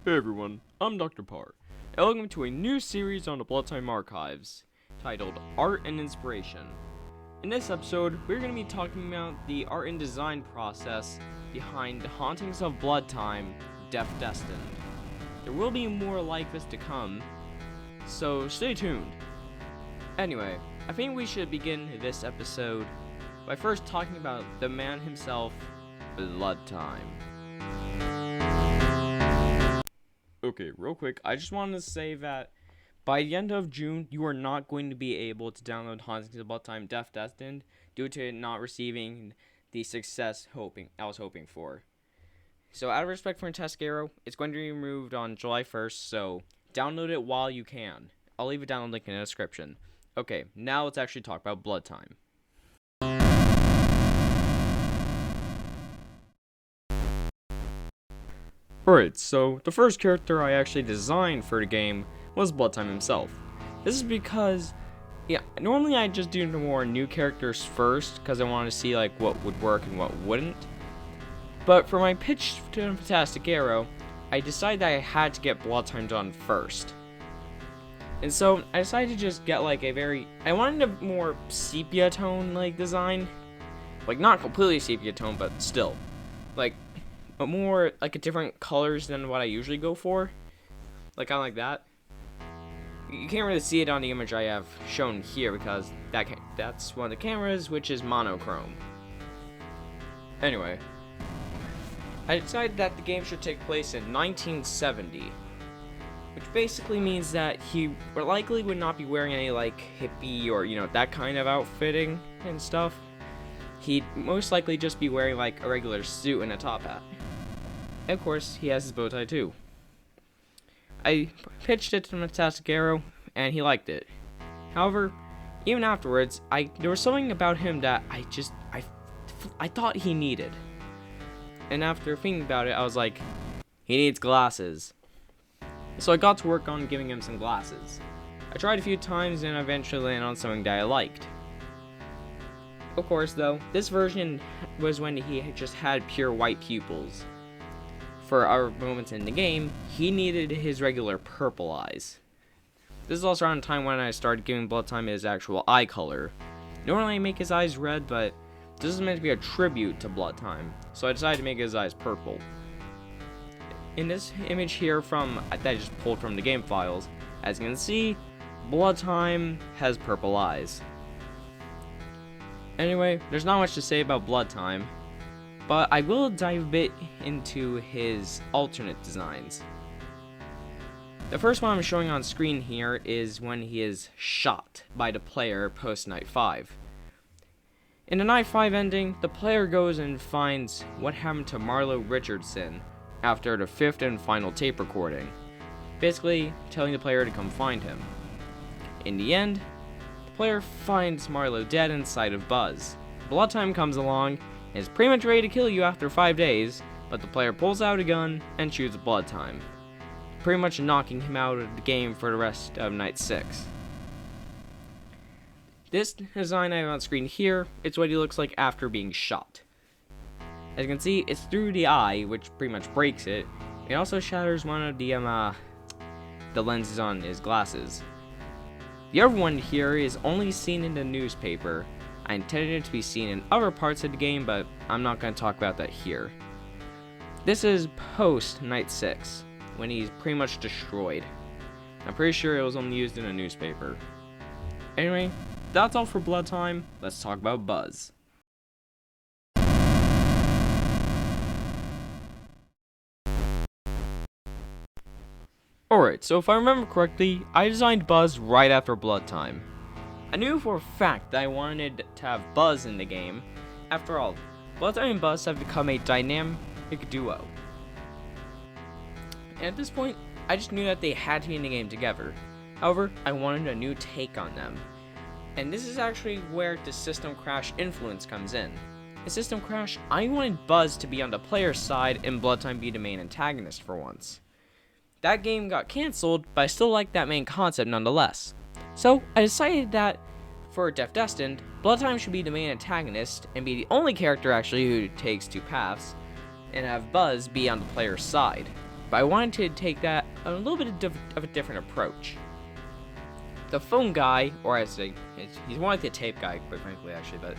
Hey everyone, I'm Dr. Parr, and welcome to a new series on the Bloodtime archives, titled Art and Inspiration. In this episode, we're going to be talking about the art and design process behind the Hauntings of Bloodtime, Destined. There will be more like this to come, so stay tuned. Anyway, I think we should begin this episode by first talking about the man himself, Bloodtime. Okay, real quick, I just wanted to say that by the end of June, you are not going to be able to download Hauntings of Bloodtime Destined due to it not receiving the success I was hoping for. So out of respect for Tescaro, it's going to be removed on July 1st, so download it while you can. I'll leave a download link in the description. Okay, now let's actually talk about Bloodtime. Alright, so the first character I actually designed for the game was Bloodtime himself. This is because, normally I just do the more new characters first, because I wanted to see like what would work and what wouldn't. But for my pitch to Fantastic Arrow, I decided that I had to get Bloodtime done first. And so I decided to just get like I wanted a more sepia tone like design. Like not completely sepia tone, but still. Like more like a different colors than what I usually go for. Like kind of like that. You can't really see it on the image I have shown here because that's one of the cameras, which is monochrome. Anyway, I decided that the game should take place in 1970, which basically means that he likely would not be wearing any like hippie or that kind of outfitting and stuff. He'd most likely just be wearing like a regular suit and a top hat. And of course, he has his bow tie too. I pitched it to Fantastic Arrow, and he liked it. However, even afterwards, there was something about him that I thought he needed. And after thinking about it, I was like, he needs glasses. So I got to work on giving him some glasses. I tried a few times and eventually landed on something that I liked. Of course, though, this version was when he just had pure white pupils. For our moments in the game, he needed his regular purple eyes. This is also around the time when I started giving Bloodtime his actual eye color. Normally I make his eyes red, but this is meant to be a tribute to Bloodtime, so I decided to make his eyes purple. In this image here that I just pulled from the game files, as you can see, Bloodtime has purple eyes. Anyway, there's not much to say about Bloodtime, but I will dive a bit into his alternate designs. The first one I'm showing on screen here is when he is shot by the player post Night 5. In the Night 5 ending, the player goes and finds what happened to Marlo Richardson after the 5th and final tape recording, basically telling the player to come find him. In the end, the player finds Marlo dead inside of Buzz. Bloodtime comes along and is pretty much ready to kill you after 5 days, but the player pulls out a gun and shoots Bloodtime, pretty much knocking him out of the game for the rest of Night 6. This design I have on screen here, it's what he looks like after being shot. As you can see, it's through the eye, which pretty much breaks it. It also shatters one of the lenses on his glasses. The other one here is only seen in the newspaper. I intended it to be seen in other parts of the game, but I'm not going to talk about that here. This is post Night 6, when he's pretty much destroyed. I'm pretty sure it was only used in a newspaper. Anyway, that's all for Bloodtime. Let's talk about Buzz. Alright, so if I remember correctly, I designed Buzz right after Bloodtime. I knew for a fact that I wanted to have Buzz in the game. After all, Bloodtime and Buzz have become a dynamic duo. And at this point, I just knew that they had to be in the game together. However, I wanted a new take on them. And this is actually where the System Crash influence comes in. In System Crash, I wanted Buzz to be on the player's side and Bloodtime be the main antagonist for once. That game got cancelled, but I still like that main concept nonetheless. So I decided that for Destined, Bloodtime should be the main antagonist and be the only character actually who takes two paths, and have Buzz be on the player's side. but I wanted to take that a little bit of a different approach. The phone guy, or as I say, he's more like the tape guy, quite frankly, actually, but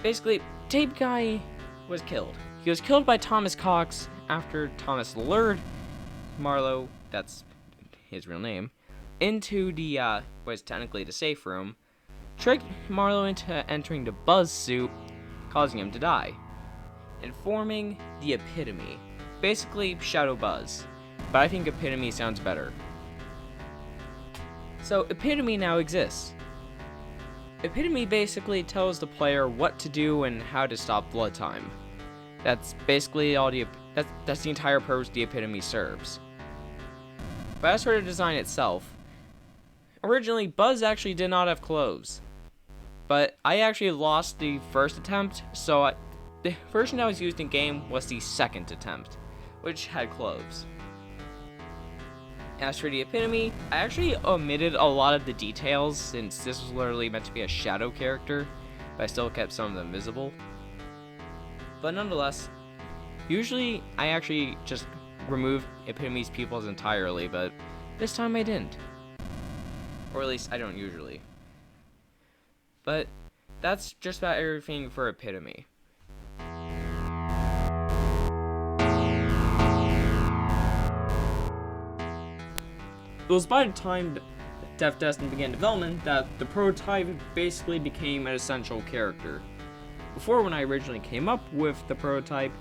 basically, tape guy was killed. He was killed by Thomas Cox after Thomas lured Marlowe, that's his real name, into the, was technically the safe room, tricked Marlowe into entering the Buzz suit, causing him to die, and forming the Epitome. Basically, Shadow Buzz, but I think Epitome sounds better. So, Epitome now exists. Epitome basically tells the player what to do and how to stop Bloodtime. That's basically all that's the entire purpose the Epitome serves. But as for the design itself, originally Buzz actually did not have clothes. But I actually lost the first attempt, so the version that was used in game was the second attempt, which had clothes. As for the Epitome, I actually omitted a lot of the details since this was literally meant to be a shadow character, but I still kept some of them visible. But nonetheless, usually I actually just remove Epitome's pupils entirely, but this time I didn't. Or at least I don't usually. But that's just about everything for Epitome. It was by the time Destined began development that the prototype basically became an essential character. Before, when I originally came up with the prototype,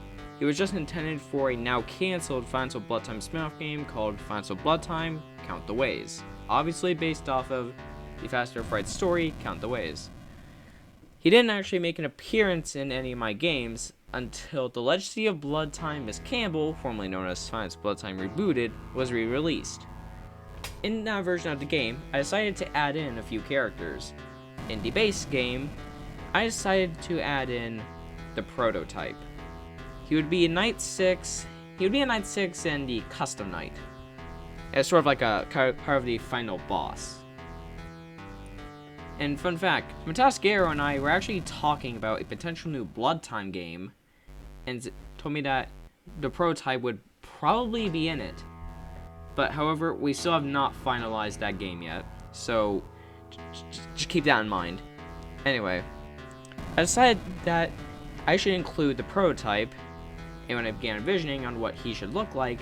it was just intended for a now cancelled Final Bloodtime spin-off game called Final Bloodtime Count the Ways, obviously based off of the Faster Fright story Count the Ways. He didn't actually make an appearance in any of my games until The Legacy of Bloodtime Miss Campbell, formerly known as Final Bloodtime Rebooted, was re-released. In that version of the game, I decided to add in a few characters. In the base game, I decided to add in the prototype. He would be a Knight 6. He would be a Knight 6 and the Custom Knight, as sort of like a part of the final boss. And fun fact, Matascaro and I were actually talking about a potential new Bloodtime game, and told me that the prototype would probably be in it. But however, we still have not finalized that game yet, so just keep that in mind. Anyway, I decided that I should include the prototype, and when I began envisioning on what he should look like,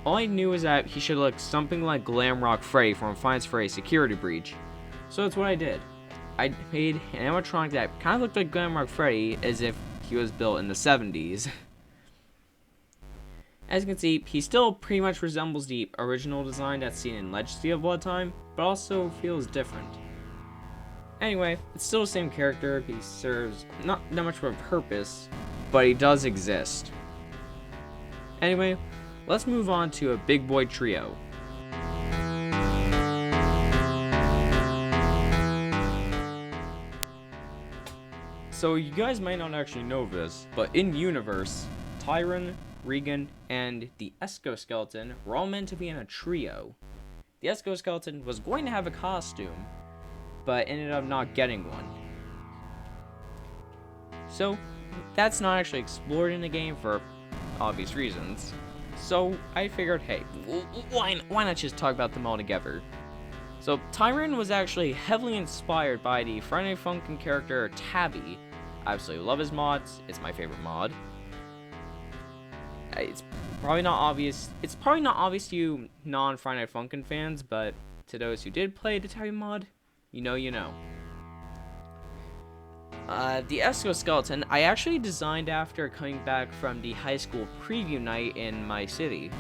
all I knew was that he should look something like Glamrock Freddy from Five Nights at Freddy's Security Breach. So that's what I did. I made an animatronic that kind of looked like Glamrock Freddy, as if he was built in the 70s. As you can see, he still pretty much resembles the original design that's seen in Legacy of Bloodtime, but also feels different. Anyway, it's still the same character. He serves not that much of a purpose, but he does exist. Anyway, let's move on to a big boy trio. So you guys might not actually know this, but in universe, Tyron, Regan, and the Escoskeleton were all meant to be in a trio. The Escoskeleton was going to have a costume, but ended up not getting one. So, that's not actually explored in the game for obvious reasons. So, I figured, hey, why not just talk about them all together? So, Tyron was actually heavily inspired by the Friday Night Funkin' character Tabby. I absolutely love his mods, it's my favorite mod. It's probably not obvious. It's probably not obvious to you non-Friday Night Funkin' fans, but to those who did play the Tabby mod, you know you know. The Escoskeleton, I actually designed after coming back from the high school preview night in my city.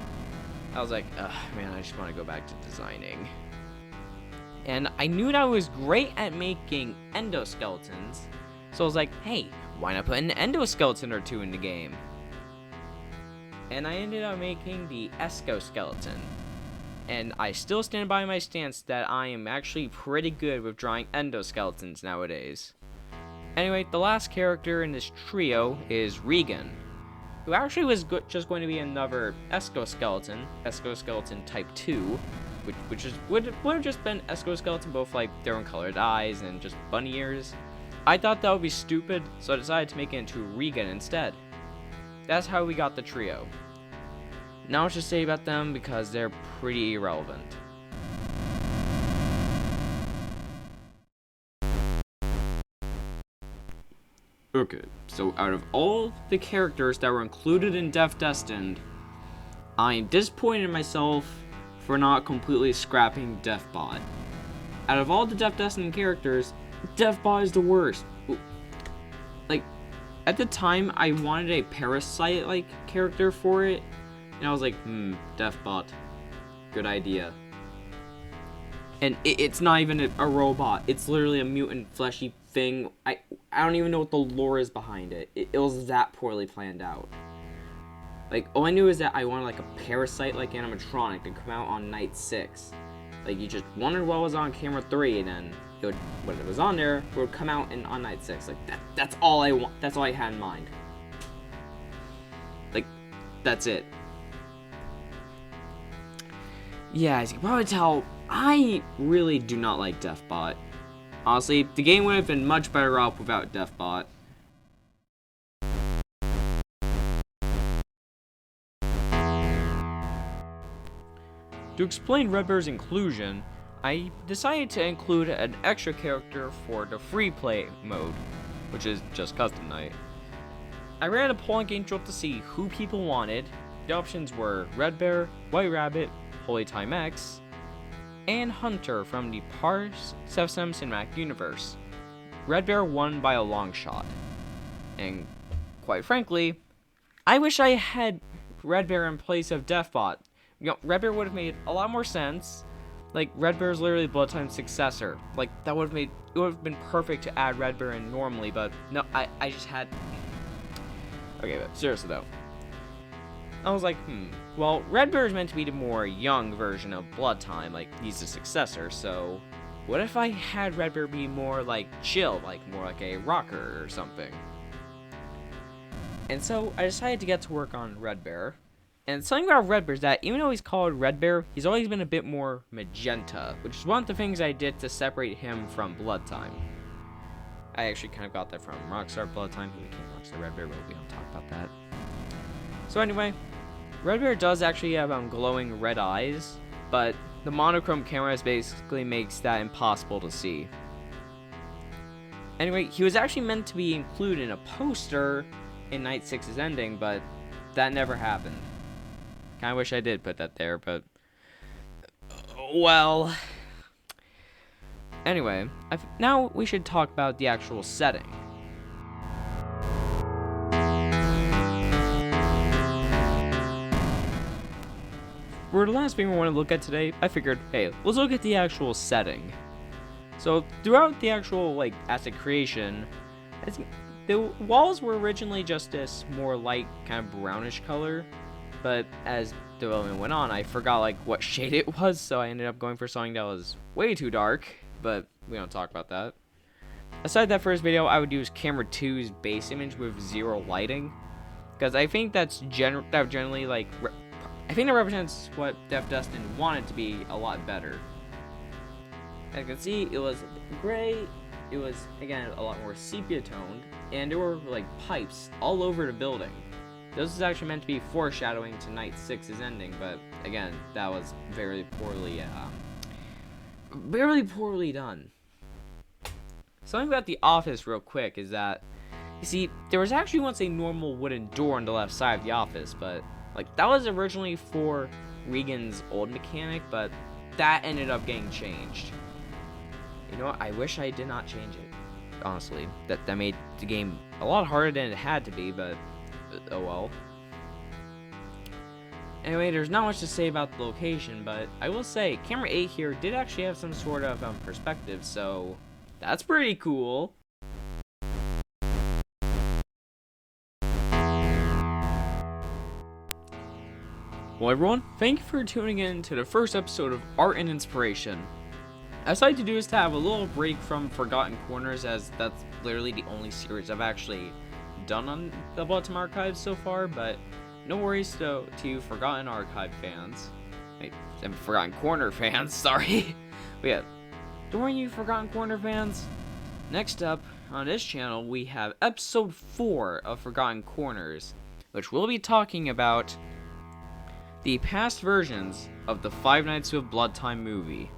I was like, ugh, man, I just want to go back to designing. And I knew that I was great at making endoskeletons, so I was like, hey, why not put an endoskeleton or two in the game? And I ended up making the Escoskeleton. And I still stand by my stance that I am actually pretty good with drawing endoskeletons nowadays. Anyway, the last character in this trio is Regan, who actually was just going to be another Escoskeleton, Escoskeleton Type 2, which would have just been Escoskeleton, both like different colored eyes and just bunny ears. I thought that would be stupid, so I decided to make it into Regan instead. That's how we got the trio. not much to say about them because they're pretty irrelevant. Okay, so out of all the characters that were included in Destined, I'm disappointed in myself for not completely scrapping Deathbot. Out of all the Destined characters, Deathbot is the worst. Like, at the time, I wanted a Parasite-like character for it, and I was like, Deathbot, good idea. And it's not even a robot. It's literally a mutant fleshy thing. I don't even know what the lore is behind it. It was that poorly planned out. Like, all I knew is that I wanted like a Parasite-like animatronic to come out on night 6. Like, you just wondered what was on camera 3, and then when it was on there, it would come out on night 6. Like, that's all I want. That's all I had in mind. Like, that's it. Yeah, as you can probably tell, I really do not like Deathbot. Honestly, the game would have been much better off without Deathbot. To explain Redbear's inclusion, I decided to include an extra character for the free play mode, which is just custom night. I ran a poll on Gamejolt to see who people wanted. The options were Redbear, White Rabbit, Holy Time X, and Hunter from the Parse Sepsim Cinematic Universe. Redbear won by a long shot. And quite frankly, I wish I had Redbear in place of Deathbot. You know, Redbear would have made a lot more sense. Like, Redbear is literally Bloodtime's successor. Like, it would have been perfect to add Redbear in normally, but no, I just had... Okay, but seriously though. I was like, well, Redbear is meant to be the more young version of Bloodtime, like, he's the successor, so what if I had Redbear be more, like, chill, like, more like a rocker or something? And so, I decided to get to work on Redbear. And something about Redbear is that even though he's called Redbear, he's always been a bit more magenta, which is one of the things I did to separate him from Bloodtime. I actually kind of got that from Rockstar Bloodtime, who became Rockstar Redbear, but we don't talk about that. So anyway, Redbear does actually have glowing red eyes, but the monochrome cameras basically makes that impossible to see. Anyway, he was actually meant to be included in a poster in Night 6's ending, but that never happened. Kinda wish I did put that there, but... well... Anyway, now we should talk about the actual setting. For the last thing we want to look at today, I figured, hey, let's look at the actual setting. So, throughout the actual, like, asset creation, the walls were originally just this more light, kind of brownish color, but as development went on, I forgot, like, what shade it was, so I ended up going for something that was way too dark, but we don't talk about that. Aside that first video, I would use camera 2's base image with 0 lighting, because I think that's generally, like, I think that represents what Destined wanted to be a lot better. As you can see, it was gray, it was, again, a lot more sepia toned, and there were, like, pipes all over the building. This is actually meant to be foreshadowing to Night 6's ending, but, again, that was very poorly done. Something about the office real quick is that, you see, there was actually once a normal wooden door on the left side of the office, but, like, that was originally for Regan's old mechanic, but that ended up getting changed. You know what? I wish I did not change it. Honestly, that made the game a lot harder than it had to be, but oh well. Anyway, there's not much to say about the location, but I will say, camera 8 here did actually have some sort of perspective, so that's pretty cool. Well everyone, thank you for tuning in to the first episode of Art and Inspiration. I decided to do is to have a little break from Forgotten Corners, as that's literally the only series I've actually done on the Bloodtime Archive so far, but no worries to you Forgotten Archive fans. I'm Forgotten Corner fans, sorry. But yeah, don't worry you Forgotten Corner fans. Next up on this channel, we have episode 4 of Forgotten Corners, which we'll be talking about the past versions of the Five Nights with Bloodtime movie.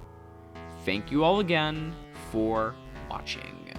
Thank you all again for watching.